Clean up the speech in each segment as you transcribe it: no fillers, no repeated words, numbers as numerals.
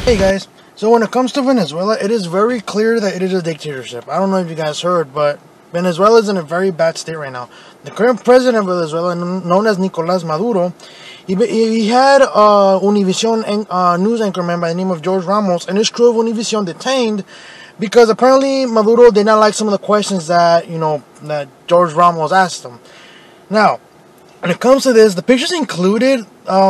Hey guys, so when it comes to Venezuela, it is very clear that it is a dictatorship. I don't know if you guys heard, but Venezuela is in a very bad state right now. The current president of Venezuela, known as Nicolás Maduro, he had Univision news anchorman by the name of Jorge Ramos and his crew of Univision detained because apparently Maduro did not like some of the questions that, that Jorge Ramos asked him. Now, when it comes to this, the pictures included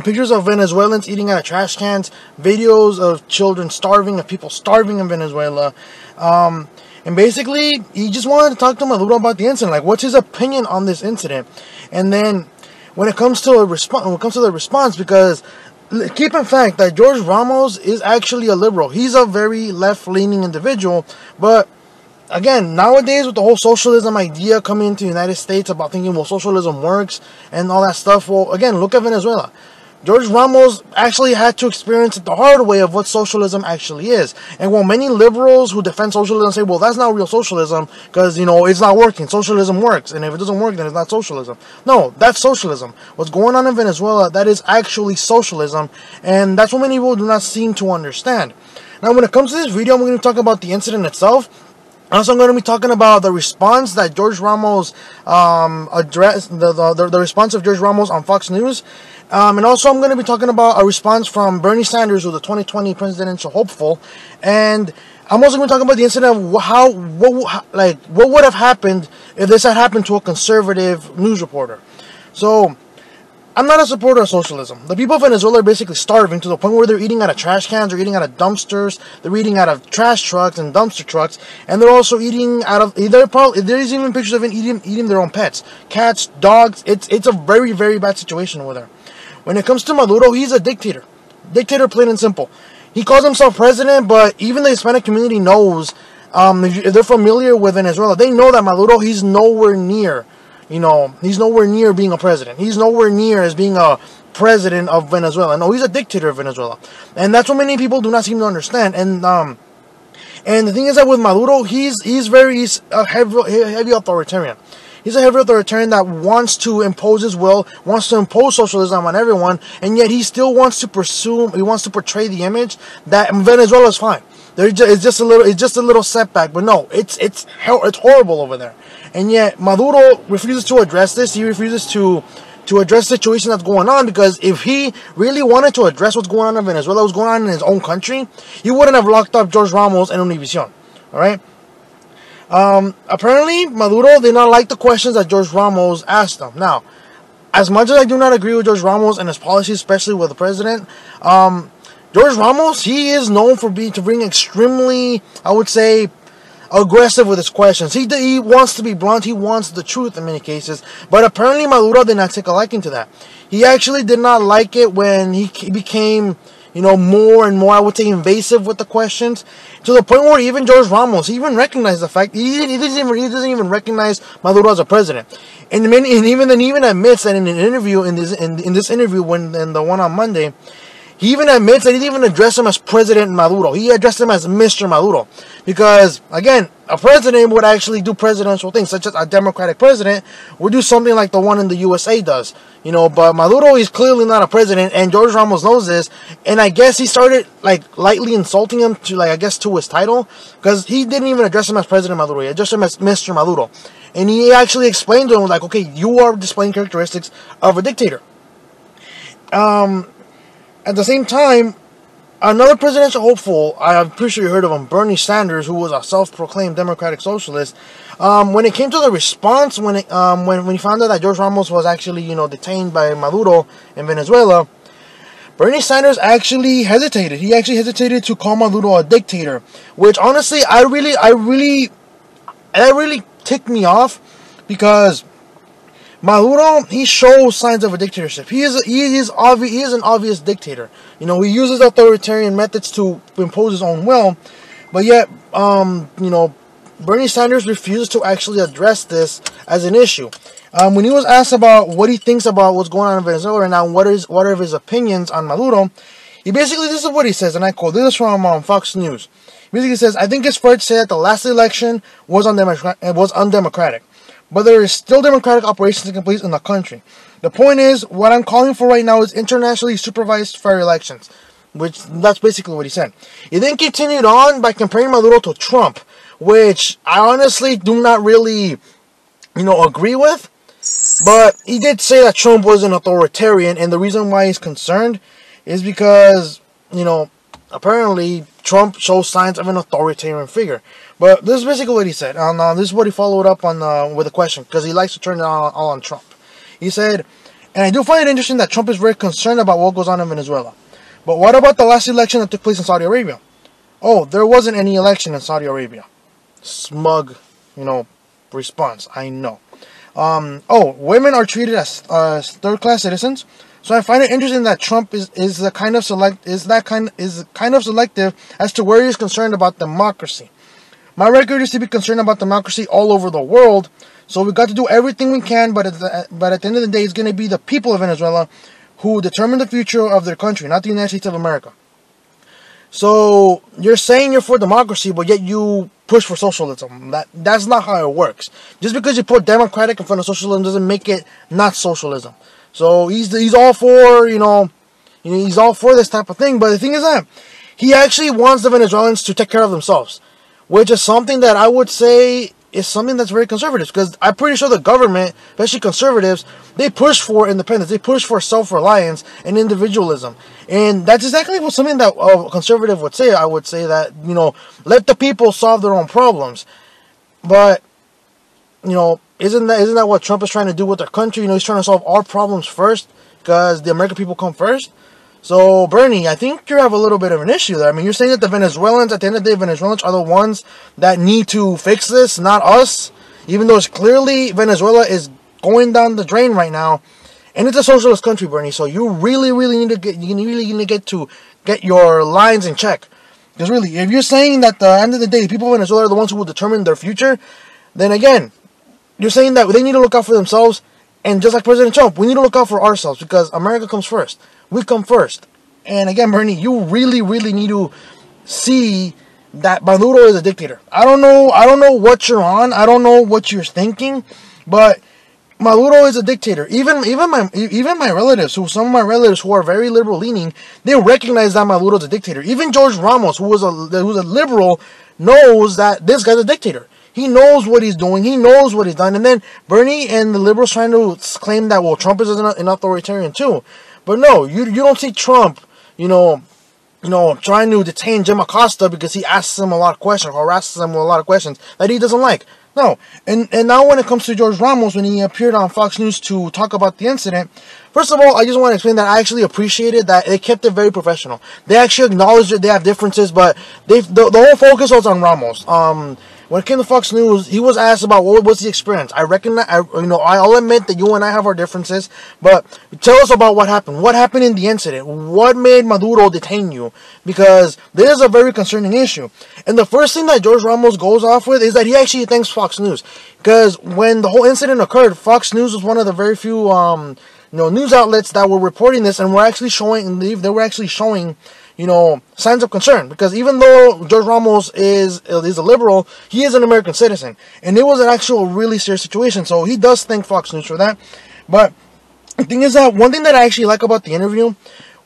pictures of Venezuelans eating out of trash cans, videos of children starving, of people starving in Venezuela. And basically, he just wanted to talk to Maduro about the incident. Like, what's his opinion on this incident? And then, when it comes to the response, because keep in fact that Jorge Ramos is actually a liberal. He's a very left-leaning individual, but again, nowadays with the whole socialism idea coming into the United States about thinking, well, socialism works and all that stuff. Well, again, look at Venezuela. Jorge Ramos actually had to experience it the hard way of what socialism actually is. And while many liberals who defend socialism say, well, that's not real socialism because, it's not working. Socialism works. And if it doesn't work, then it's not socialism. No, that's socialism. What's going on in Venezuela, that is actually socialism. And that's what many people do not seem to understand. Now, when it comes to this video, I'm going to talk about the incident itself. Also, I'm going to be talking about the response that Jorge Ramos addressed, the response of Jorge Ramos on Fox News. And also, I'm going to be talking about a response from Bernie Sanders, who's the 2020 presidential hopeful. And I'm also going to talk about the incident of what would have happened if this had happened to a conservative news reporter. So, I'm not a supporter of socialism. The people of Venezuela are basically starving to the point where they're eating out of trash cans, they're eating out of dumpsters, they're eating out of trash trucks and dumpster trucks, and they're also eating out of, there's even pictures of them eating their own pets. Cats, dogs, it's a very, very bad situation over there. When it comes to Maduro, he's a dictator. Dictator, plain and simple. He calls himself president, but even the Hispanic community knows, if they're familiar with Venezuela, they know that Maduro, he's nowhere near, he's nowhere near being a president. He's nowhere near as being a president of Venezuela. No, he's a dictator of Venezuela. And that's what many people do not seem to understand. And the thing is that with Maduro, he's a heavy authoritarian. He's a heavy authoritarian that wants to impose his will, wants to impose socialism on everyone, and yet he still wants to portray the image that Venezuela is fine. It's just a little setback, but no, it's horrible over there. And yet Maduro refuses to address this. He refuses to address the situation that's going on, because if he really wanted to address what's going on in Venezuela, what's going on in his own country, he wouldn't have locked up Jorge Ramos and Univision. All right. Apparently, Maduro did not like the questions that Jorge Ramos asked him. Now, as much as I do not agree with Jorge Ramos and his policies, especially with the president, Jorge Ramos, he is known for being extremely, I would say, aggressive with his questions. He wants to be blunt. He wants the truth in many cases. But apparently Maduro did not take a liking to that. He actually did not like it when he became, more and more, I would say, invasive with the questions, to the point where even Jorge Ramos, he even recognized the fact he doesn't even recognize Maduro as a president. And even admits that in an interview in this interview in the one on Monday, he even admits that he didn't even address him as President Maduro. He addressed him as Mr. Maduro. Because, again, a president would actually do presidential things, such as a Democratic president would do something like the one in the USA does. But Maduro is clearly not a president, and Jorge Ramos knows this. And I guess he started, lightly insulting him to his title. Because he didn't even address him as President Maduro. He addressed him as Mr. Maduro. And he actually explained to him, okay, you are displaying characteristics of a dictator. At the same time, another presidential hopeful, I'm pretty sure you heard of him, Bernie Sanders, who was a self-proclaimed democratic socialist, when it came to the response, when he found out that Jorge Ramos was actually, detained by Maduro in Venezuela, Bernie Sanders actually hesitated. He actually hesitated to call Maduro a dictator, which honestly, that really ticked me off, because Maduro, he shows signs of a dictatorship. He is an obvious dictator. He uses authoritarian methods to impose his own will, but yet, Bernie Sanders refuses to actually address this as an issue. When he was asked about what he thinks about what's going on in Venezuela right now, and what are his opinions on Maduro, this is what he says, and I quote, this is from Fox News. He basically says, I think it's fair to say that the last election was undemocratic. But there is still democratic operations taking place in the country. The point is, what I'm calling for right now is internationally supervised fair elections. which that's basically what he said. He then continued on by comparing Maduro to Trump, which I honestly do not really, agree with. But he did say that Trump was an authoritarian, and the reason why he's concerned is because, apparently Trump shows signs of an authoritarian figure. But this is basically what he said. This is what he followed up on with a question, because he likes to turn it all on Trump. He said, and I do find it interesting that Trump is very concerned about what goes on in Venezuela. But what about the last election that took place in Saudi Arabia? Oh, there wasn't any election in Saudi Arabia. Smug, response. I know. Women are treated as third-class citizens. So I find it interesting that Trump is kind of selective as to where he's concerned about democracy. My record is to be concerned about democracy all over the world. So we got to do everything we can, but at the end of the day, it's going to be the people of Venezuela who determine the future of their country, not the United States of America. So you're saying you're for democracy, but yet you push for socialism. That's not how it works. Just because you put democratic in front of socialism doesn't make it not socialism. So he's all for he's all for this type of thing. But the thing is that he actually wants the Venezuelans to take care of themselves, which is something that I would say is something that's very conservative, because I'm pretty sure the government, especially conservatives, they push for independence, they push for self-reliance and individualism, and that's exactly what something that a conservative would say. I would say that, let the people solve their own problems. But, isn't that what Trump is trying to do with our country? He's trying to solve our problems first, because the American people come first. So, Bernie, I think you have a little bit of an issue there. I mean, you're saying that the Venezuelans, at the end of the day, Venezuelans are the ones that need to fix this, not us. Even though it's clearly Venezuela is going down the drain right now. And it's a socialist country, Bernie. So you really need to get your lines in check. Because really, if you're saying that at the end of the day, the people of Venezuela are the ones who will determine their future, then again, you're saying that they need to look out for themselves. And just like President Trump, we need to look out for ourselves, because America comes first. We come first. And again, Bernie, you really need to see that Maduro is a dictator. I don't know what you're on. I don't know what you're thinking, but Maduro is a dictator. Even my relatives, some of my relatives who are very liberal leaning, they recognize that Maduro is a dictator. Even Jorge Ramos, who's a liberal, knows that this guy's a dictator. He knows what he's doing. He knows what he's done. And then Bernie and the liberals trying to claim that, well, Trump is an authoritarian too. But no, you don't see Trump, trying to detain Jim Acosta because he asks him a lot of questions, or harasses him with a lot of questions that he doesn't like. No. And now when it comes to Jorge Ramos, when he appeared on Fox News to talk about the incident, first of all, I just want to explain that I actually appreciated that they kept it very professional. They actually acknowledged that they have differences, but the whole focus was on Ramos. When it came to Fox News, he was asked about what was the experience. I recognize, I'll admit that you and I have our differences, but tell us about what happened. What happened in the incident? What made Maduro detain you? Because this is a very concerning issue. And the first thing that Jorge Ramos goes off with is that he actually thanks Fox News. Because when the whole incident occurred, Fox News was one of the very few news outlets that were reporting this, and were actually showing signs of concern, because even though Jorge Ramos is a liberal, he is an American citizen, and it was an actual really serious situation. So he does thank Fox News for that. But the thing is that one thing that I actually like about the interview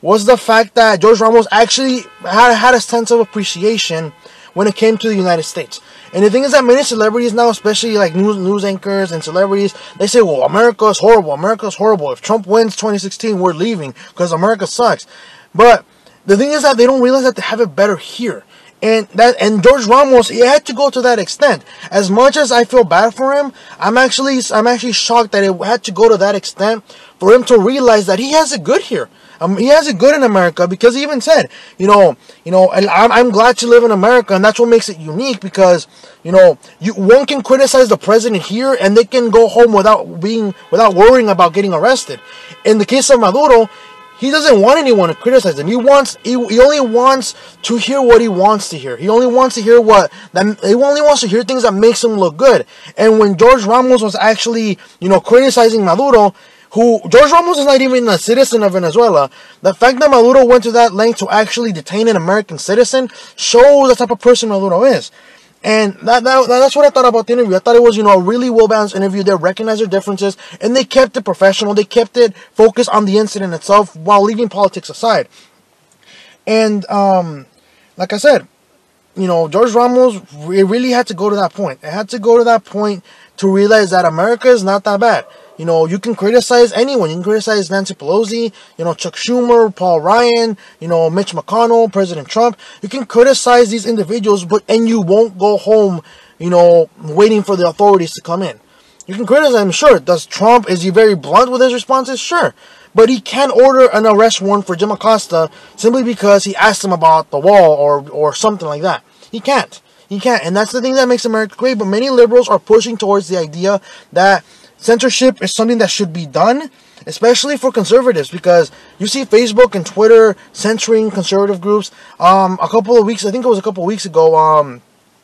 was the fact that Jorge Ramos actually had a sense of appreciation when it came to the United States. And the thing is that many celebrities now, especially like news anchors and celebrities, they say, well, America's horrible. America's horrible. If Trump wins 2016, we're leaving because America sucks. But the thing is that they don't realize that they have it better here. And Jorge Ramos, he had to go to that extent. As much as I feel bad for him, I'm actually shocked that it had to go to that extent for him to realize that he has it good here. He has it good in America, because he even said, I'm glad to live in America, and that's what makes it unique, because, one can criticize the president here, and they can go home without worrying about getting arrested. In the case of Maduro, he doesn't want anyone to criticize him. He only wants to hear what he wants to hear. He only wants to hear things that makes him look good. And when Jorge Ramos was actually, criticizing Maduro, Jorge Ramos is not even a citizen of Venezuela. The fact that Maduro went to that length to actually detain an American citizen shows the type of person Maduro is. And that's what I thought about the interview. I thought it was, a really well-balanced interview. They recognized their differences, and they kept it professional. They kept it focused on the incident itself while leaving politics aside. And like I said, you know, Jorge Ramos, it really had to go to that point. It had to go to that point to realize that America is not that bad. You know, you can criticize anyone. You can criticize Nancy Pelosi, you know, Chuck Schumer, Paul Ryan, you know, Mitch McConnell, President Trump. You can criticize these individuals, and you won't go home, you know, waiting for the authorities to come in. You can criticize him, sure. Does Trump, is he very blunt with his responses? Sure. But he can't order an arrest warrant for Jim Acosta simply because he asked him about the wall or something like that. He can't. He can't. And that's the thing that makes America great. But many liberals are pushing towards the idea that censorship is something that should be done, especially for conservatives, because you see Facebook and Twitter censoring conservative groups. A couple of weeks ago,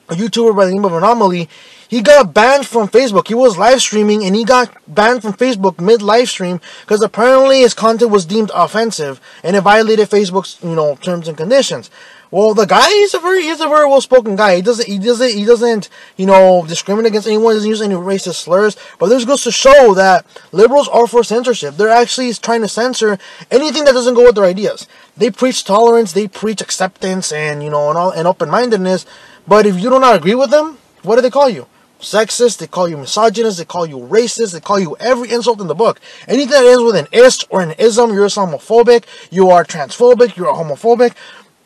a YouTuber by the name of Anomaly, he got banned from Facebook. He was live streaming and he got banned from Facebook mid-live stream because apparently his content was deemed offensive and it violated Facebook's, you know, terms and conditions. Well, the guy is a very well-spoken guy. He doesn't, you know, discriminate against anyone. He doesn't use any racist slurs. But this goes to show that liberals are for censorship. They're actually trying to censor anything that doesn't go with their ideas. They preach tolerance, they preach acceptance, and, you know, and open-mindedness. But if you do not agree with them, what do they call you? Sexist, they call you misogynist, they call you racist, they call you every insult in the book. Anything that ends with an ist or an ism, you're Islamophobic, you are transphobic, you're homophobic.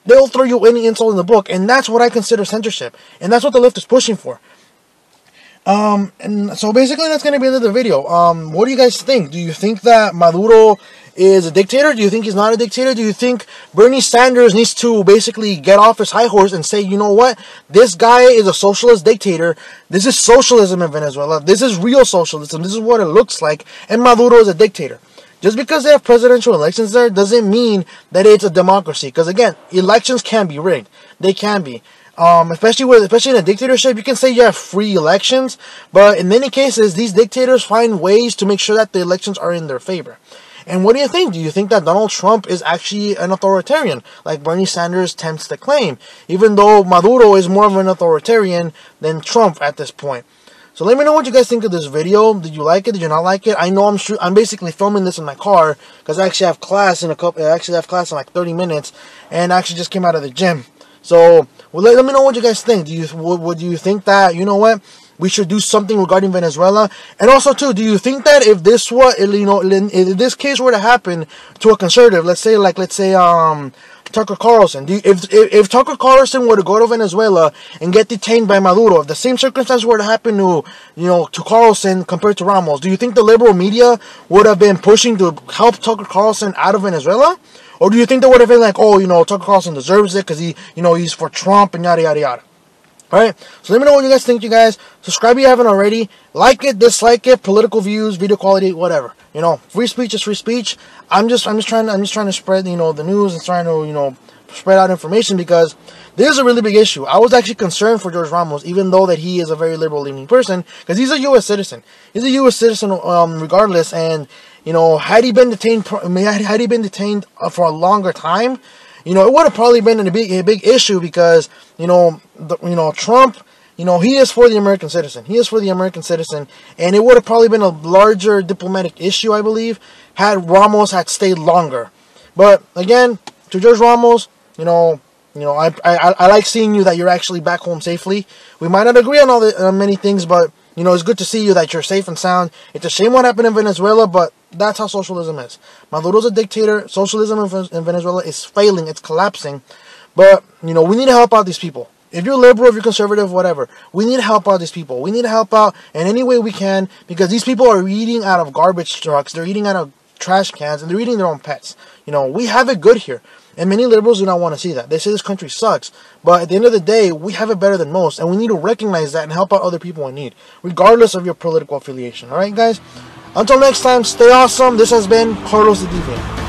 They'll throw you any insult in the book, and that's what I consider censorship. And that's what the left is pushing for. And so basically that's going to be the end of the video. What do you guys think? Do you think that Maduro is a dictator? Do you think he's not a dictator? Do you think Bernie Sanders needs to basically get off his high horse and say, you know what? This guy is a socialist dictator. This is socialism in Venezuela. This is real socialism. This is what it looks like. And Maduro is a dictator. Just because they have presidential elections there doesn't mean that it's a democracy. Because again, elections can be rigged. They can be. Especially in a dictatorship, you can say you have free elections. But in many cases, these dictators find ways to make sure that the elections are in their favor. And what do you think? Do you think that Donald Trump is actually an authoritarian, like Bernie Sanders tends to claim, even though Maduro is more of an authoritarian than Trump at this point? So let me know what you guys think of this video. Did you like it? Did you not like it? I know I'm basically filming this in my car because I actually have class in like 30 minutes, and I actually just came out of the gym. So let me know what you guys think. Do you think that, you know what, we should do something regarding Venezuela? And also too, do you think that if this if this case were to happen to a conservative, let's say Tucker Carlson, if Tucker Carlson were to go to Venezuela and get detained by Maduro, if the same circumstance were to happen to, you know, to Carlson compared to Ramos, do you think the liberal media would have been pushing to help Tucker Carlson out of Venezuela? Or do you think they would have been like, oh, you know, Tucker Carlson deserves it because he, you know, he's for Trump and yada yada yada? Alright, so let me know what you guys think, you guys. Subscribe if you haven't already. Like it, dislike it, political views, video quality, whatever. You know, free speech is free speech. I'm just trying to spread, you know, the news and trying to, you know, spread out information because this is a really big issue. I was actually concerned for Jorge Ramos, even though that he is a very liberal-leaning person, because he's a U.S. citizen. He's a U.S. citizen regardless, and, you know, had he been detained for a longer time, you know, it would have probably been a big issue because, you know, Trump, you know, he is for the American citizen. He is for the American citizen, and it would have probably been a larger diplomatic issue, I believe, had Ramos had stayed longer. But again, to Jorge Ramos, you know, I like seeing you that you're actually back home safely. We might not agree on many things, but you know, it's good to see you that you're safe and sound. It's a shame what happened in Venezuela, but that's how socialism is. Maduro's a dictator. Socialism in Venezuela is failing. It's collapsing. But, you know, we need to help out these people. If you're liberal, if you're conservative, whatever, we need to help out these people. We need to help out in any way we can because these people are eating out of garbage trucks. They're eating out of trash cans, and they're eating their own pets. You know, we have it good here. And many liberals do not want to see that. They say this country sucks. But at the end of the day, we have it better than most. And we need to recognize that and help out other people in need, regardless of your political affiliation. Alright, guys? Until next time, stay awesome. This has been Carlos the Deviant.